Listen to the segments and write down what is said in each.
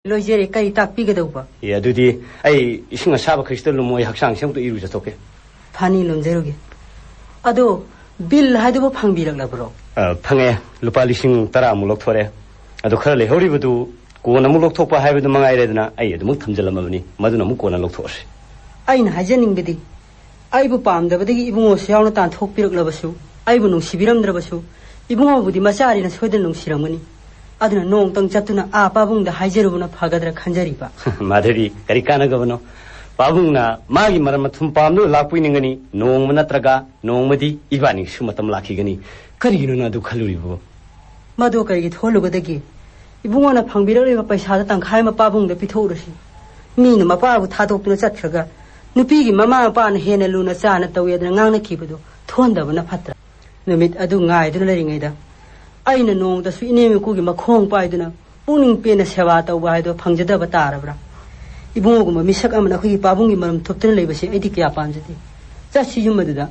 लोजेरे कई ताकपीगदौबा ए अदुदी आई इसिंग असाबा खिस्ता लुमोय हक्सांग सेमतो इरु जथोके फानी लुमजेरुगे अदो bill हाइदबो फंगबिरगलाब्रो fungi लुपा लिसिंग 10 मु लौथोरे अदो खरा लेहौरिबदु कोना मु लौथोकपा हाइबदु मंगाइरेदना आई अदु मु थमजलमबनी मदुना मु कोना लौथोसे आइना हाइजनिंगबदी आइबु पामदबदगी इबुंगो सेयावना तानथोकपिरगलाबसु आइबु नुसिबिरमद्रबसु इबुंगोबुदी मचारिना सोयदन नुसिरमगनी अदुना नोंतंग चतुना आ पाबुंगदा हाइजरुबना फगदरा खंजरिबा माधुरी करी कानगबनो पाबुंगना मागी मरम थुम पामनो लापुइनिंगनी नोंग नत्रगा नोंगमदी इबानी सुमतम लाखिगनी करिगिनो ना दु खलुरिबो मदो करिगि थोलुगदगी इबुंगोना फंगबिरगलिबा पैसादा तंखाय मा पाबुंगदा पिथौरसि मीना मपाबु थादोक्तुना चतखगा नुपीगी ममा मपाना हेना लुना चाना तवेदना ngang खिबदो थोंदबना फत्रा नुमित अदु ngaiduna लरिङैदा आइना नोंगदसु इनेमिकुगी मखोंग पाइदुना पुनिंग पेना सेवा तौबा हाइदो फंगजदबा तारबरा इबुंगोगुमा मिसक अमना खुगी पाबुंगी मरम थोप्तुना लेबसे एदि क्या पामजदि चासी युमदुदा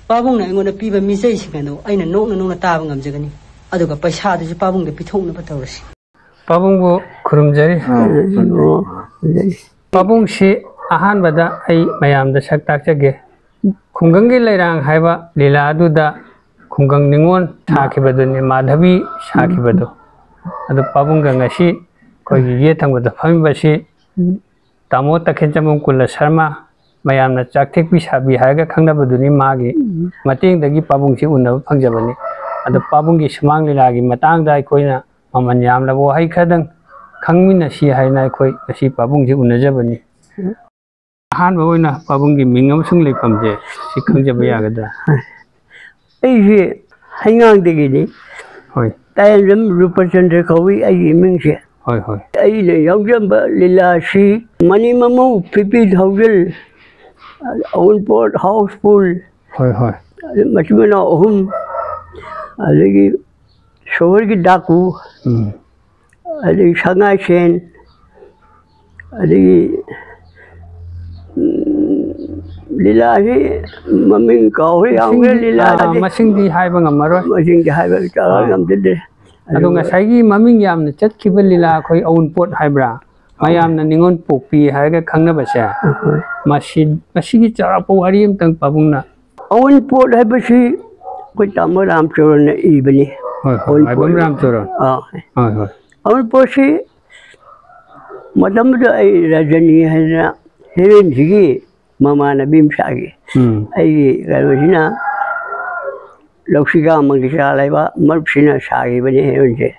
पाबुंगना एंगोना पीबा मिजै सिगनो आइना नोंगना नोंगना ताबा ngamjagani अदुगा पैसादुसु पाबुंगदा पिथौना बतौरसि पाबुंगबु खुरुमजरी पाबुंगसि अहानबदा आई मयामदा सक्ताकजगे खुंगंगी लेरांग हाइबा लीला अदुदा खुंगंग निंगोन थाखिबदुनि माधवी साखिबदु अदु पाबुंगा ngasi कोई ये थंगबदा फमिबसि तामो तखेंचमम कुल शर्मा मयामना चाकथेक पिसाबि हायगा खंगनबदुनि मागी मतेंगदगी पाबुंगसि उन्नब फंगजबनि अदु पाबुंगी सुमांग लीलागी मतांगदा अखोइना ममन यामलबो हाइ खदंग खंगमिनसि हाइना अखोइ ngasi पाबुंगसि उन्नजबनि अहानबा ओइना पाबुंगी मिंगम सुंग लेफमजे सि खंगजब यागदा ऐसे हाइंगांगदगिनि होय तायलम रूपचंद्र कवि आई मिंगसे होय होय आई ले यौजंबा लीलासी मनी ममो 50,000 ओनपोर्ट हाउसफुल होय होय मचमना ओहुम अलगी शोहर की डाकू अलगी संगाई सेन अलगी लीला ही मम्मी कावे आंगे लीला मसिंग दी हाइबा ngamaroy मसिंग दी हाइबा चाला ngамdde अदो ngasai ममिंग यामना चतखिबा लीला खोइ औनपोट हाइब्रा मयामना निंगोन पोकपी हाइगा खंगनबसे मसिगी चारापो वारिम तंग पाबुंगना औनपोट हाइबसि कोइ तामो रामचरण इबनि होय होय रामचरण होय होय औनपोटसि मदमद आई रजनी हैना हेरेन जिगी ममाना बिमसागी आई गरवसिना लौसिगा मंगिसा लाइबा मरसिना सागी बने हेरनसे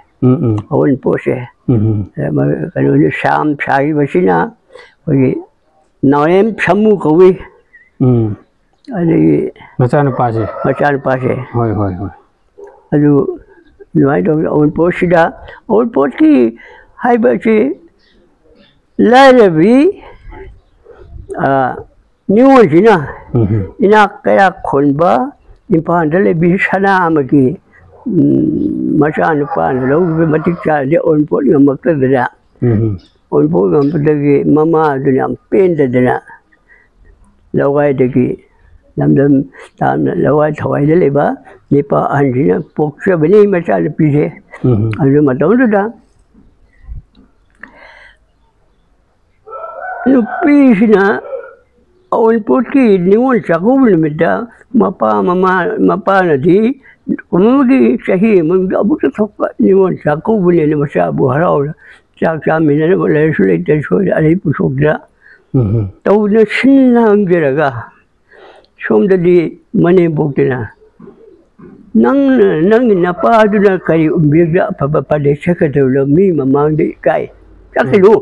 औन पोसे कनो शाम सागी बसिना कोई नौरेम समू कवि अदि मचान पासे होय होय होय अदु नुवाई दो औन पोसिदा औन पोटकी हाइबसे लाइब्रेरी न्यूज़िना इना कया खोनबा इम्फाल भी सना की मचा नुपान लौबे मतिक चाले ओनपोट गमक्तदना ओनपोट गमपदगी ममा दुना पेंददना लवाइदगी लमदम ताम लवाइ थवाइदे लेबा निपा अंजिना पोक्सबनी मचा पिजे अदु मतौदुदा नुपीसिना औनपोट की निवल चाकुल मिदा मपा नदी उमगी सही मंग अबु थोक निवल चाकुल ने मसा बुहराव चाक चामिने बोले सुले तेसो अले पुसोगदा तौने सिनंगरगा सोमददी मने बोकना नंग नपा दुना कई उबिगा पपा पदे सकदलो मी ममांगदे काई चाकलु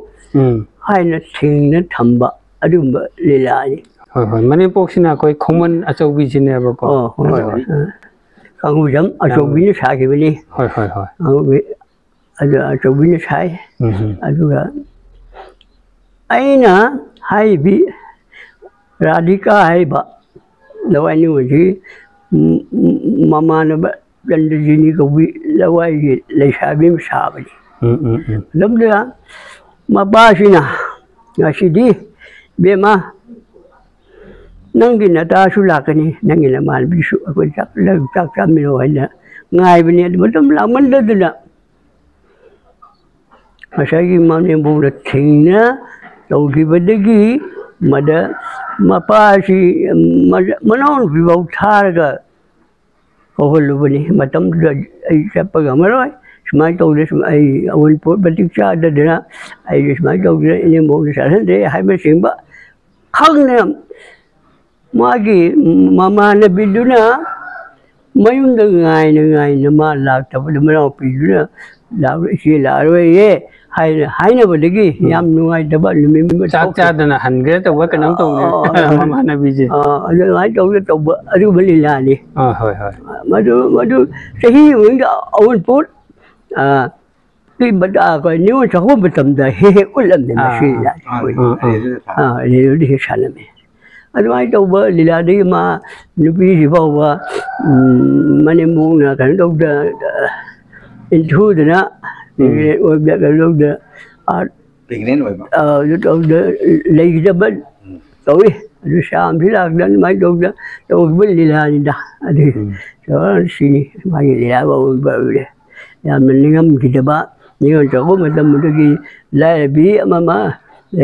हाइना थिंगने थंबा अदुम लीलानी होय होय मने पोक्सिना कोई खोमन अचौबी जिनेबको होय होय कांगुजम अचौबीने सागिबनी होय होय होय अदु अचौबीने साइ अदुगा आइना हाइबी राधिका हाइबा लवाइनी वजी ममानब गंडजिनी कवि लवाई लेसाबिम साबनी lambda मबासिना ngasi bema nangi na ta su lakani nangi na mal bisu aku tak mino hanya ngai bini betul laman dah masagi mani bu da tingna tauki badagi mada mapasi manon bi bau tharga koholu bani matam da ai sapaga maroi smai tau de ai awal pot batik cha da dena ai smai tau de ini mo sa de hai me sing ba khang ne magi mama na biduna mayung da ngai na ma la ta ba ma pi duna la si la ro ye hai na ba de gi yam nu ngai da ba mi cha cha da na han ge ta wa ka nang tong ne mama na bi ji adu ngai tau de tau ba adu ba li la ni hoi ma du sahi wing da awal pot cái bật coi nếu cho không bật tầm đời hết ulam này mà suy lại đi đi hết sản này anh nói đâu bơ đi là đi mà nếu bị gì vào mà nem muốn là cái đâu đó into đó nè rồi biết cái đâu đó tình đến rồi mà đâu đó lấy ra bên tối rồi sáng thì là đến mấy đâu đó đâu bên đi là gì đó đi đó xí mấy đi là vào bờ đấy mình ngâm thì đó ba nhưng chỗ của mình tâm mình cái lại bí mà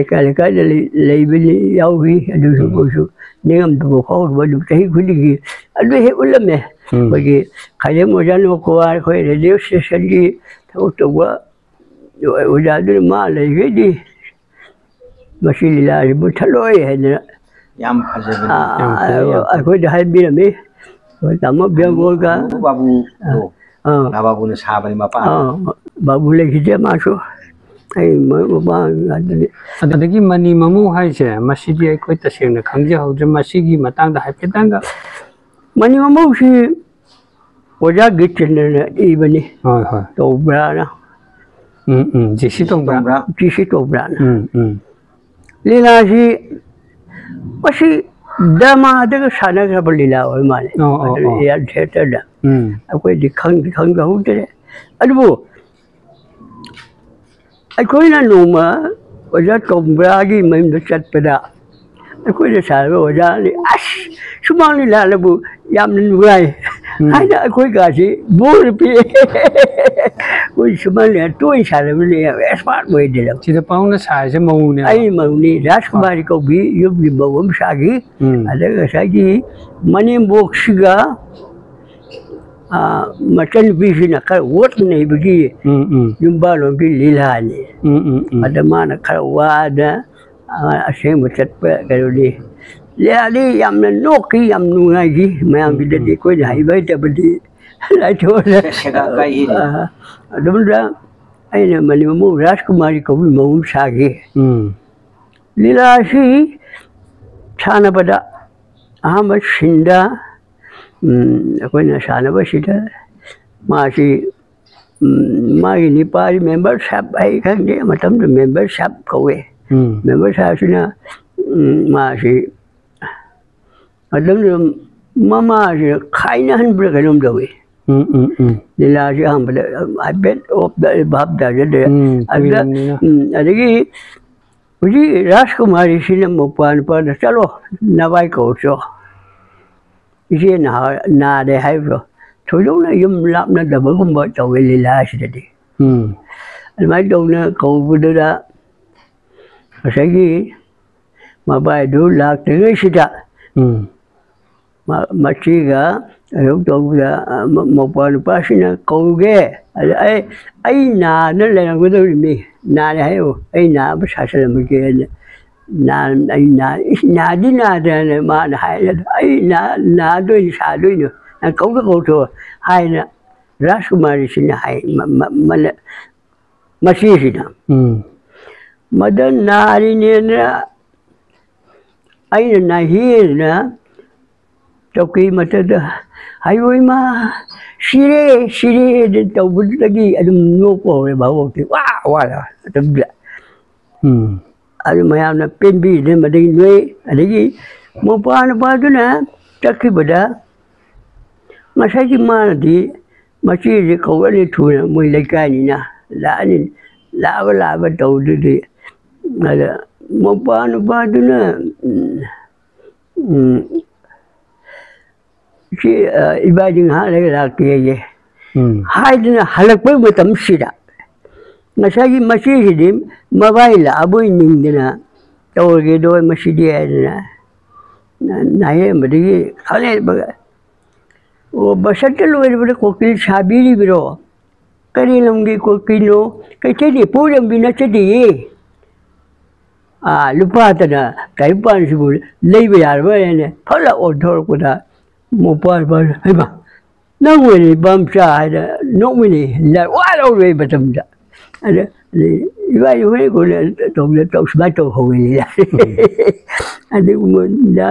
cái lấy bên nhau vì được số nhưng ngâm tụi khó và được thấy cái gì anh biết hết lắm nè bởi vì khai một gia đình qua khỏi để điều sẽ đi theo tụi quá rồi gia đình mà lấy cái gì mà chỉ là một thay đổi hay nữa yam à khỏi để hai bên mấy rồi tạm mất biếng vô cả babu là babu nó xa bên mà pa babu lấy cái gì mà số ai mới một ba ngày đấy cái mani mamu hay chứ mà sĩ đi coi ta xem là khang giờ học mà sĩ gì mà tăng đã hay biết tăng cả mani mamu thì bây giờ cái chuyện này ý bên này hoi tổ bra đó chỉ sĩ tông bra chỉ sĩ tổ bra lila thì mà sĩ dama đó cái sản này là lila rồi mà này thế thế đó aku di khang gấu thế aduh aku ini numa wajah kombragi main dekat pada aku ini sahaja wajah ni semua ni lah lebu jam nuai ada aku kasih bor pi aku semua ni tu sahaja ni smart boy dia chỉ là bao nó xài chứ màu nè ai màu ni Rajkumari kau bi yuk di bawah sagi ada ke sagi mani box juga macam bisi nak kalau word ni bagi jumpa lagi lila ni ada mana kalau ada asyik macam apa kalau ni lihat ni yang noki yang nungai macam kita di kau dah ibai tapi di lain ada benda ini mana mau Rajkumari kau bi mau sagi lila si sana pada Ahmad Shinda aku ni sana bersih masih Nepali membership ai kan dia macam tu membership kau membership sini masih ada tu mama je kainan berkenaan tu Lila je ham pada abet op dah bab dah jadi ada lagi uji Rajkumari sini mau puan pada calo nawai kau so Isi na để hay rồi, thôi lúc này yếm lắm nó đã vẫn không bao giờ về lila gì đấy, mấy đâu nó cầu vừa đưa ra, cái gì mà bài đủ lạc tiếng ấy gì đó, mà chỉ cả lúc đó là một phần ba xin là cầu ghé, ấy na nó lại là cái đó gì, na để hay rồi, ấy na bắt sao sẽ làm cái gì na đi na để mà hai là ấy na đôi xa đôi nữa có cái câu thơ hai là Rajkumari xin hai mà xí gì nào mà đến na đi nè ấy là na hi nè trong khi mà tới đó hay vui mà xí đi đến tàu bút lagi adum ngô cổ để bảo thì wow là tâm địa ada macam nak penbi dia macam ni, ada lagi mau apa tu na, tak kibada, masa ni mana di, masih di kau ni tu na, mui lekai ni na, laba tahu tu ada mau apa tu na, si ibadah hal lagi je, hai tu na halak pun macam sida, ngasa masih hidim mobile aboy ningdina tawge do masih dia na ye madi khale baga o basatel wer kokil sabiri biro kari lamgi kokilo kai chedi puram bina chedi lupa tada kai pan sibul leibe yar ba ne phala odor ko da mo par ba hai ba nang we bam cha da no we la wa lo we batam da ada iba we ko le to ba to ho we ada mo da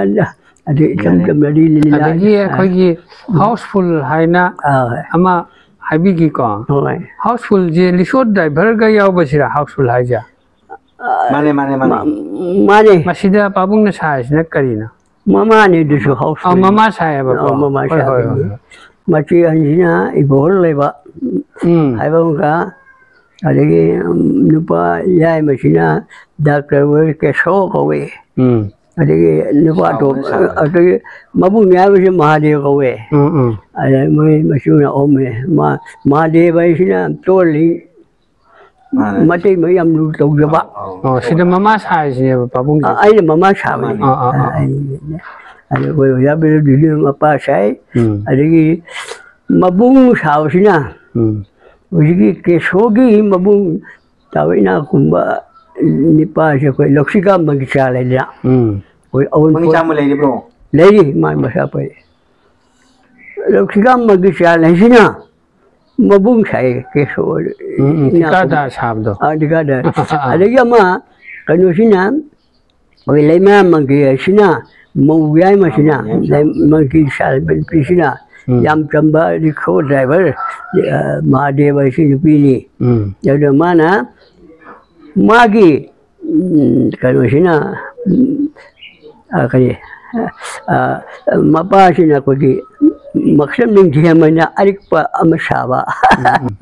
ada cham ri li la adagi khoi houseful haina ama habi gi ko houseful je lisod driver ga yaw basira houseful haja mane masida pabung na size na karina mama ne du houseful mama saya ba ko mama saya machi anjina ibol le ba hai ba ka adagi nupa yai machina doctor we ke so ko we adagi nupa to adagi mabung ya we mahadev ko we ada mai machuna ome mahadev ai sina toli mati mai am lu to ba sida mama size ne pabung ai mama sa ba ada we ya be di apa sai adagi mabung sa sina Uji ke sogi mabung tahu ina kumba nipa je koi loksika magisa le ja koi awon magisa mo le bro le mai masa pa loksika magisa le sina mabung sai ke so kada sabdo kada ada ma kanu sina koi le ma magi sina mau yai ma sina le magi sal ben sina Yam Chamba di co-driver Mahadev isi pilih. Jadi mana magi kalau sina kali mapa sina kodi maksud dia mana arik pa amasaba.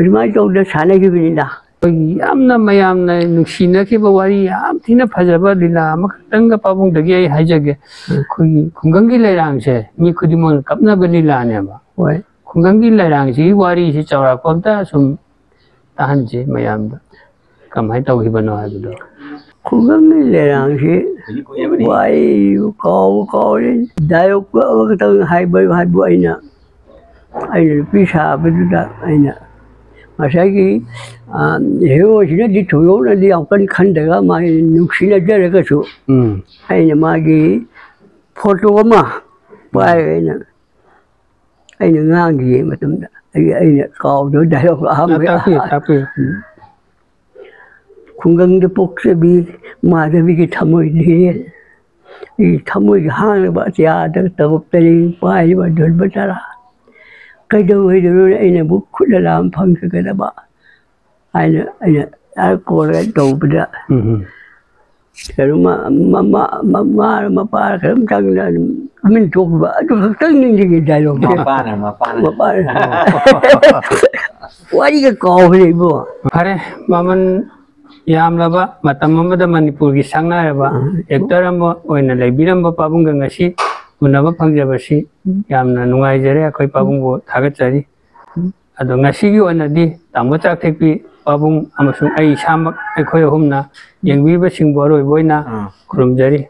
Cuma itu udah sana gitu nih. Yamna mayamna nuksina ki bawari yam thina phajaba lila makatanga pabung dagi ai haijage khungangi lairang se mi khudimon kapna balila ne ba khungangi lairang si wari si chawra komta sum tahan je mayamda kamai tawhi bano ha do khungangi lairang si wai ko dayo ko tang hai bai bu aina pisa beduda aina Masaki heo sina di tuyo na di angkan khandega mai nuksina jere ka su aina magi photo ma pai aina ngangi matum da aina kaw do da yo am tapi khungang de pokse bi ma de bi ki thamoi ni I thamoi hang ba cha da tawp tari pai ba dol batara cái đâu ấy rồi anh em bút khuyết là làm phân cái đó bà anh cô cái đầu bây giờ cái mà ba cái thằng là mình thuộc vợ tôi không tính những gì đại luôn mà ba quá đi cái cổ này bố Are maman yam laba matam mamada Manipur ki sangna raba ektar amo oina leibiram ba pabung ngasi unaba phangjabasi yamna nungai jare akhoi pabung bo thagachari ado ngasi gi oina di tambo chak thekpi pabung amasung ai samak akhoi humna yengbi ba singboroi boina khurumjari